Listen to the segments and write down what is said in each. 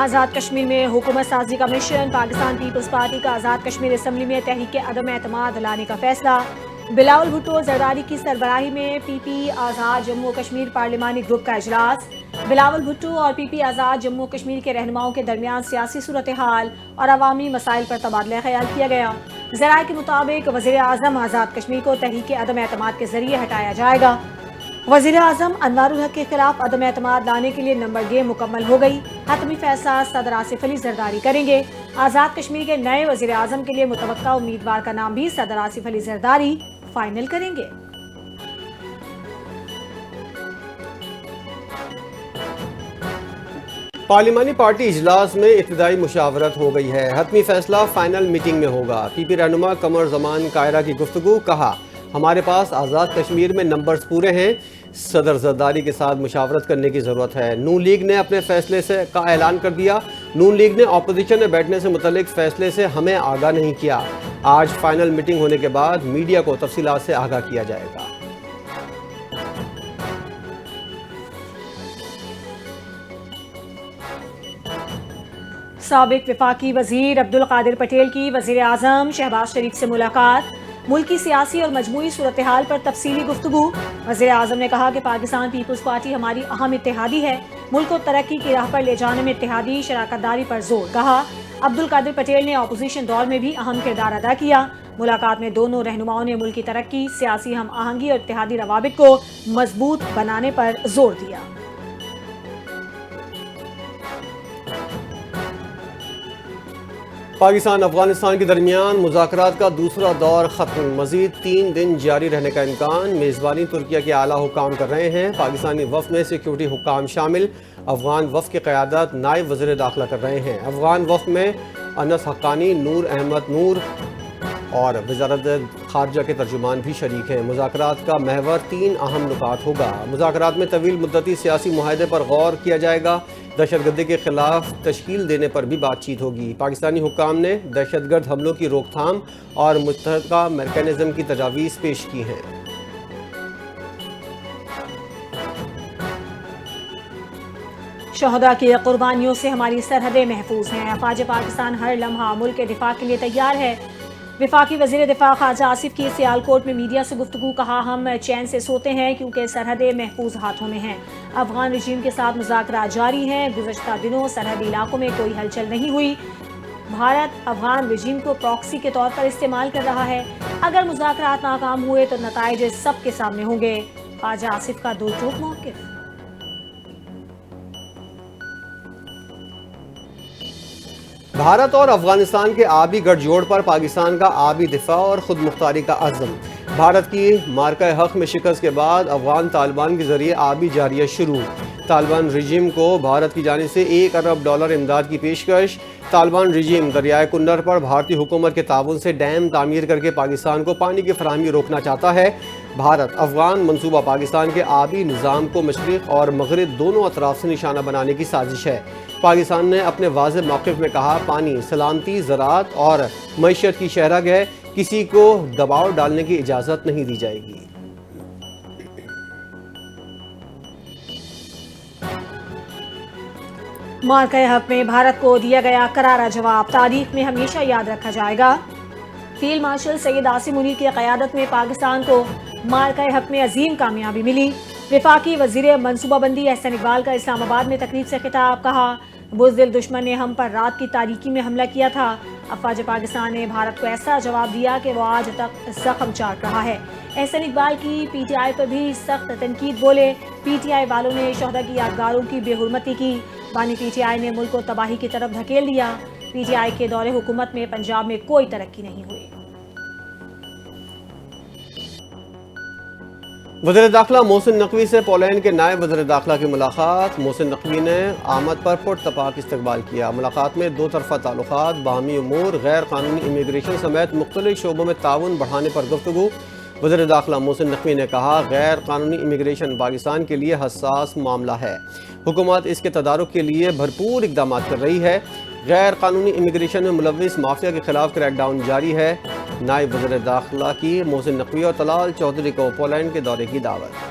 آزاد کشمیر میں حکومت سازی کا مشن، پاکستان پیپلز پارٹی کا آزاد کشمیر اسمبلی میں تحریک عدم اعتماد لانے کا فیصلہ۔ بلاول بھٹو زرداری کی سربراہی میں پی پی آزاد جموں و کشمیر پارلیمانی گروپ کا اجلاس۔ بلاول بھٹو اور پی پی آزاد جموں و کشمیر کے رہنماؤں کے درمیان سیاسی صورتحال اور عوامی مسائل پر تبادلہ خیال کیا گیا۔ ذرائع کے مطابق وزیر اعظم آزاد کشمیر کو تحریک عدم اعتماد کے ذریعے ہٹایا جائے گا۔ وزیر اعظم انوار الحق کے خلاف عدم اعتماد لانے کے لیے نمبر گیم مکمل ہو گئی۔ حتمی فیصلہ صدر آصف علی زرداری کریں گے۔ آزاد کشمیر کے نئے وزیر اعظم کے لیے متوقع امیدوار کا نام بھی صدر آصف علی زرداری فائنل کریں گے۔ پارلیمانی پارٹی اجلاس میں ابتدائی مشاورت ہو گئی ہے۔ حتمی فیصلہ فائنل میٹنگ میں ہوگا۔ پی پی رہنما قمر زمان قاہرہ کی گفتگو، کہا ہمارے پاس آزاد کشمیر میں نمبرز پورے ہیں، صدر زرداری کے ساتھ مشاورت کرنے کی ضرورت ہے۔ نون لیگ نے اپنے فیصلے کا اعلان کر دیا۔ نون لیگ نے اپوزیشن میں بیٹھنے سے متعلق فیصلے سے ہمیں آگاہ نہیں کیا۔ آج فائنل میٹنگ ہونے کے بعد میڈیا کو تفصیلات سے آگاہ کیا جائے گا۔ سابق وفاقی وزیر عبدالقادر پٹیل کی وزیر اعظم شہباز شریف سے ملاقات، ملکی سیاسی اور مجموعی صورتحال پر تفصیلی گفتگو۔ وزیر اعظم نے کہا کہ پاکستان پیپلز پارٹی ہماری اہم اتحادی ہے، ملک کو ترقی کی راہ پر لے جانے میں اتحادی شراکت داری پر زور۔ کہا عبدالقادر پٹیل نے اپوزیشن دور میں بھی اہم کردار ادا کیا۔ ملاقات میں دونوں رہنماؤں نے ملکی ترقی، سیاسی ہم آہنگی اور اتحادی روابط کو مضبوط بنانے پر زور دیا۔ پاکستان افغانستان کے درمیان مذاکرات کا دوسرا دور ختم، مزید 3 دن جاری رہنے کا امکان۔ میزبانی ترکیہ کے اعلیٰ حکام کر رہے ہیں۔ پاکستانی وفد میں سیکیورٹی حکام شامل۔ افغان وفد کی قیادت نائب وزیر داخلہ کر رہے ہیں۔ افغان وفد میں انس حقانی، نور احمد نور اور وزارت خارجہ کے ترجمان بھی شریک ہیں۔ مذاکرات کا محور 3 اہم نکات ہوگا۔ مذاکرات میں طویل مدتی سیاسی معاہدے پر غور کیا جائے گا۔ دہشت گردی کے خلاف تشکیل دینے پر بھی بات چیت ہوگی۔ پاکستانی حکام نے دہشت گرد حملوں کی روک تھام اور متحدہ میکانزم کی تجاویز پیش کی ہیں۔ شہداء کی قربانیوں سے ہماری سرحدیں محفوظ ہیں، افواج پاکستان ہر لمحہ ملک کے دفاع کے لیے تیار ہے۔ وفاقی وزیر دفاع خواجہ آصف کی سیالکوٹ میں میڈیا سے گفتگو، کہا ہم چین سے سوتے ہیں کیونکہ سرحدیں محفوظ ہاتھوں میں ہیں۔ افغان رجیم کے ساتھ مذاکرات جاری ہیں۔ گزشتہ دنوں سرحدی علاقوں میں کوئی ہلچل نہیں ہوئی۔ بھارت افغان رجیم کو پراکسی کے طور پر استعمال کر رہا ہے۔ اگر مذاکرات ناکام ہوئے تو نتائج سب کے سامنے ہوں گے۔ خواجہ آصف کا دو ٹوک موقف۔ بھارت اور افغانستان کے آبی گٹھ جوڑ پر پاکستان کا آبی دفاع اور خود مختاری کا عزم۔ بھارت کی مارکہ حق میں شکست کے بعد افغان طالبان کے ذریعے آبی جاریہ شروع۔ طالبان رجیم کو بھارت کی جانب سے $1 ارب امداد کی پیشکش۔ طالبان رجیم دریائے کنر پر بھارتی حکومت کے تعاون سے ڈیم تعمیر کر کے پاکستان کو پانی کی فراہمی روکنا چاہتا ہے۔ بھارت افغان منصوبہ پاکستان کے آبی نظام کو مشرق اور مغرب دونوں اطراف سے نشانہ بنانے کی سازش ہے۔ پاکستان نے اپنے واضح موقف میں کہا پانی سلامتی، زراعت اور معیشت کی شرح ہے، کسی کو دباؤ ڈالنے کی اجازت نہیں دی جائے گی۔ مارکہ حق میں بھارت کو دیا گیا کرارا جواب تاریخ میں ہمیشہ یاد رکھا جائے گا۔ فیلڈ مارشل سید عاصم منیر کی قیادت میں پاکستان کو مارکہ حق میں عظیم کامیابی ملی۔ وفاقی وزیر منصوبہ بندی احسن اقبال کا اسلام آباد میں تقریب سے خطاب، کہا بزدل دشمن نے ہم پر رات کی تاریکی میں حملہ کیا تھا۔ افواج پاکستان نے بھارت کو ایسا جواب دیا کہ وہ آج تک زخم چاٹ رہا ہے۔ احسن اقبال کی پی ٹی آئی پر بھی سخت تنقید بولے۔ پی ٹی آئی والوں نے شہداء کی یادگاروں کی بے حرمتی کی۔ بانی پی ٹی آئی نے ملک کو تباہی کی طرف دھکیل دیا۔ پی ٹی آئی کے دور حکومت میں پنجاب میں کوئی ترقی نہیں ہوئی۔ وزیر داخلہ محسن نقوی سے پولینڈ کے نائب وزیر داخلہ کی ملاقات۔ محسن نقوی نے آمد پر پرتپاک استقبال کیا۔ ملاقات میں دو طرفہ تعلقات، باہمی امور، غیر قانونی امیگریشن سمیت مختلف شعبوں میں تعاون بڑھانے پر گفتگو۔ وزیر داخلہ محسن نقوی نے کہا غیر قانونی امیگریشن پاکستان کے لیے حساس معاملہ ہے، حکومت اس کے تدارک کے لیے بھرپور اقدامات کر رہی ہے۔ غیر قانونی امیگریشن میں ملوث مافیا کے خلاف کریک ڈاؤن جاری ہے۔ نائب وزیر داخلہ کی محسن نقوی اور طلال چودھری کو پولینڈ کے دورے کی دعوت۔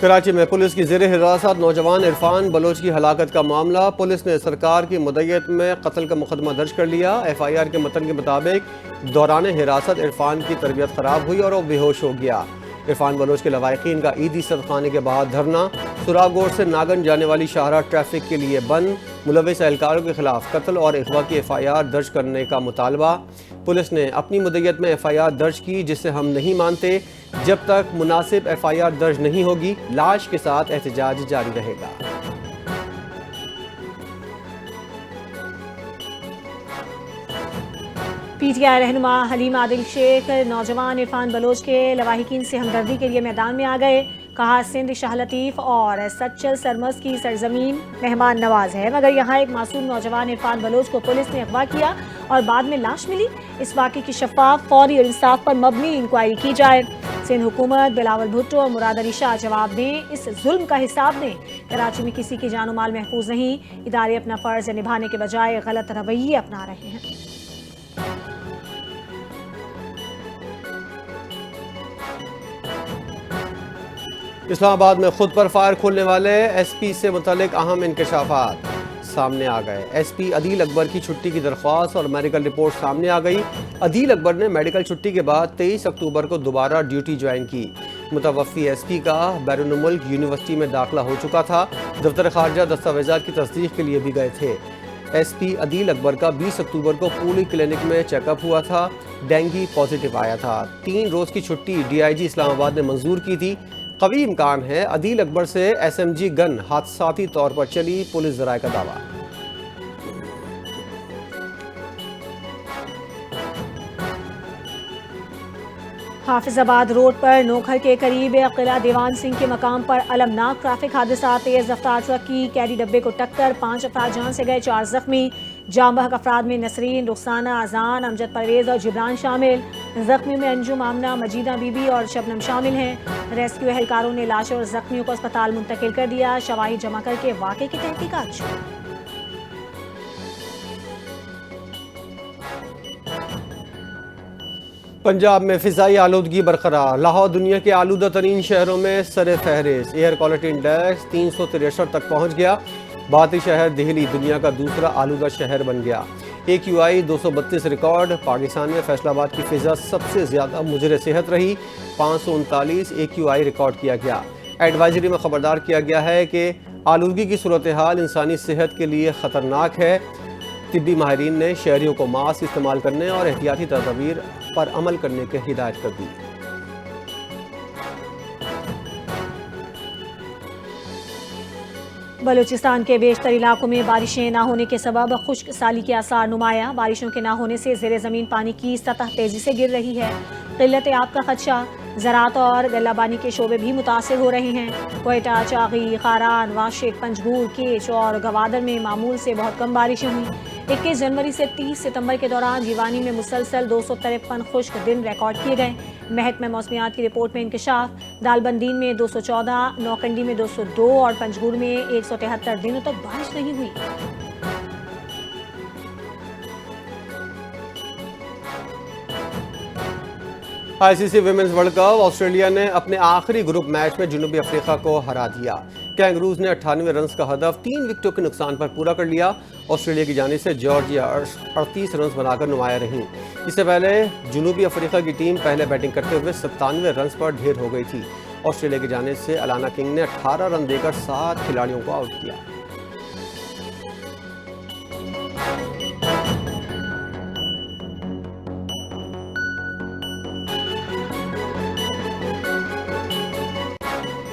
کراچی میں پولیس کی زیر حراست نوجوان عرفان بلوچ کی ہلاکت کا معاملہ، پولیس نے سرکار کی مدعیت میں قتل کا مقدمہ درج کر لیا۔ ایف آئی آر کے متن کے مطابق دوران حراست عرفان کی طبیعت خراب ہوئی اور وہ بے ہوش ہو گیا۔ عرفان بلوچ کے لواحقین کا عیدی صدقانے کے بعد دھرنا، سراغ گوڑ سے ناگن جانے والی شاہراہ ٹریفک کے لیے بند، ملوث اہلکاروں کے خلاف قتل اور اغوا کی ایف آئی آر درج کرنے کا مطالبہ۔ پولیس نے اپنی مدعیت میں ایف آئی آر درج کی، جسے ہم نہیں مانتے۔ جب تک مناسب ایف آئی آر درج نہیں ہوگی، لاش کے ساتھ احتجاج جاری رہے گا۔ پی ٹی آئی رہنما حلیم عادل شیخ نوجوان عرفان بلوچ کے لواحقین سے ہمدردی کے لیے میدان میں آ گئے۔ کہا سندھ شاہ لطیف اور سچل سرمست کی سرزمین مہمان نواز ہے، مگر یہاں ایک معصوم نوجوان عرفان بلوچ کو پولیس نے اغوا کیا اور بعد میں لاش ملی۔ اس واقعے کی شفاف، فوری اور انصاف پر مبنی انکوائری کی جائے۔ سندھ حکومت، بلاول بھٹو اور مراد علی شاہ جواب دیں، اس ظلم کا حساب دیں۔ کراچی میں کسی کی جان و مال محفوظ نہیں، ادارے اپنا فرض نبھانے کے بجائے غلط رویے اپنا رہے ہیں۔ اسلام آباد میں خود پر فائر کھولنے والے ایس پی سے متعلق اہم انکشافات سامنے آ گئے۔ ایس پی عدیل اکبر کی چھٹی کی درخواست اور میڈیکل رپورٹ سامنے آ گئی۔ عدیل اکبر نے میڈیکل چھٹی کے بعد 23 اکتوبر کو دوبارہ ڈیوٹی جوائن کی۔ متوفی ایس پی کا بیرون ملک یونیورسٹی میں داخلہ ہو چکا تھا۔ دفتر خارجہ دستاویزات کی تصدیق کے لیے بھی گئے تھے۔ ایس پی عدیل اکبر کا 20 اکتوبر کو پولی کلینک میں چیک اپ ہوا تھا، ڈینگی پازیٹیو آیا تھا۔ 3 روز کی چھٹی ڈی آئی جی اسلام آباد نے منظور کی تھی۔ قوی امکان ہے عدیل اکبر سے ایس ایم جی گن حادثاتی طور پر چلی، پولیس ذرائع کا دعویٰ۔ حافظ آباد روڈ پر نوکھر کے قریب قلعہ دیوان سنگھ کے مقام پر المناک ٹریفک حادثہ، تیز رفتار ٹرک کی کیری ڈبے کو ٹکر، 5 افراد جان سے گئے، 4 زخمی۔ جام بحق افراد میں نسرین، رخسانہ، اذان، امجد پرویز اور جبران شامل۔ زخمی میں انجم آمنہ، مجیدہ بی بی اور شبنم شامل ہیں۔ ریسکیو اہلکاروں نے لاشوں اور زخمیوں کو اسپتال منتقل کر دیا، شواہد جمع کر کے واقعے کی تحقیقات شروع۔ پنجاب میں فضائی آلودگی برقرار، لاہور دنیا کے آلودہ ترین شہروں میں سر فہرست، ایئر کوالٹی انڈیکس 363 تک پہنچ گیا۔ بھارتی شہر دہلی دنیا کا دوسرا آلودہ شہر بن گیا۔ AQI 232 ریکارڈ، پاکستان میں فیصل آباد کی فضا سب سے زیادہ مضر صحت رہی، 539 AQI ریکارڈ کیا گیا۔ ایڈوائزری میں خبردار کیا گیا ہے کہ آلودگی کی صورتحال انسانی صحت کے لیے خطرناک ہے۔ طبی ماہرین نے شہریوں کو ماسک استعمال کرنے اور احتیاطی تدابیر پر عمل کرنے کی ہدایت کر دی۔ بلوچستان کے بیشتر علاقوں میں بارشیں نہ ہونے کے سبب خشک سالی کے آثار نمایاں، بارشوں کے نہ ہونے سے زیر زمین پانی کی سطح تیزی سے گر رہی ہے، قلت آب کا خدشہ، زراعت اور غلہ بانی کے شعبے بھی متاثر ہو رہے ہیں۔ کوئٹہ، چاغی، خاران، واشق، پنجگور، کیچ اور گوادر میں معمول سے بہت کم بارشیں ہوئیں۔ 21 جنوری سے 30 ستمبر کے دوران جیوانی میں مسلسل 253 خشک دن ریکارڈ کیے گئے۔ محکمہ موسمیات کی رپورٹ میں انکشاف، دالبندین میں 214، نوکنڈی میں 202 اور پنجگور میں 173 دنوں تک بارش نہیں ہوئی۔ آئی سی سی ویمنز ورلڈ کپ، آسٹریلیا نے اپنے آخری گروپ میچ میں جنوبی افریقہ کو ہرا دیا۔ کینگروز نے 98 رنز کا ہدف 3 وکٹوں کے نقصان پر پورا کر لیا۔ آسٹریلیا کی جانب سے جارجیا 38 رنز بنا کر نمایاں رہیں۔ اس سے پہلے جنوبی افریقہ کی ٹیم پہلے بیٹنگ کرتے ہوئے 97 رنز پر ڈھیر ہو گئی تھی۔ آسٹریلیا کی جانب سے الانا کنگ نے 18 رن دے کر 7 کھلاڑیوں کو آؤٹ کیا۔